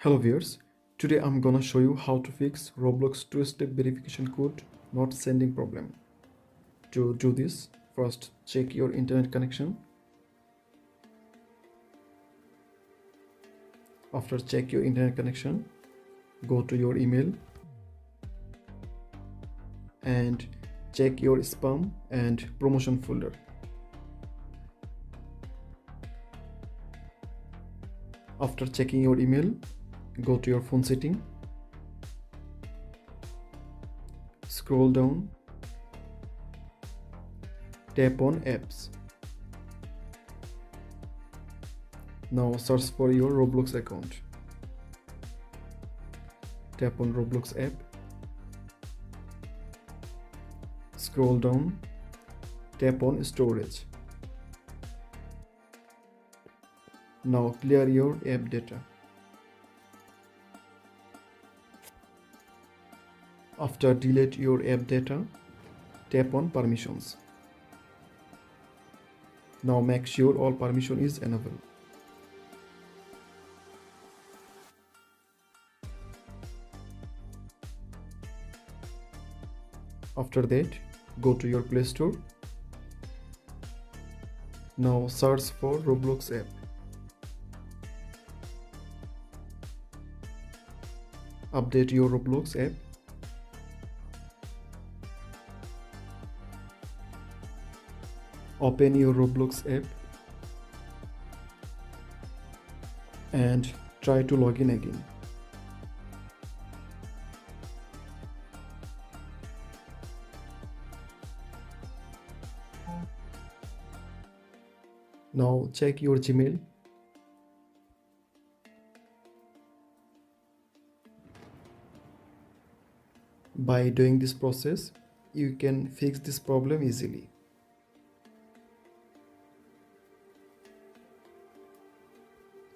Hello viewers, today I'm gonna show you how to fix Roblox two-step verification code not sending problem. To do this, first check your internet connection. After check your internet connection, go to your email and check your spam and promotion folder. After checking your email, go to your phone setting, scroll down, tap on apps. Now search for your Roblox account. Tap on Roblox app, scroll down, tap on storage. Now clear your app data. After delete your app data, tap on permissions. Now make sure all permission is enabled. After that, go to your Play Store. Now search for Roblox app. Update your Roblox app. Open your Roblox app and try to log in again. Now check your Gmail. By doing this process, you can fix this problem easily.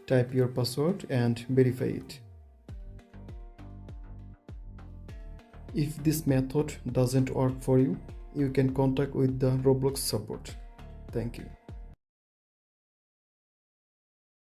Type your password and verify it. If this method doesn't work for you, you can contact with the Roblox support. Thank you.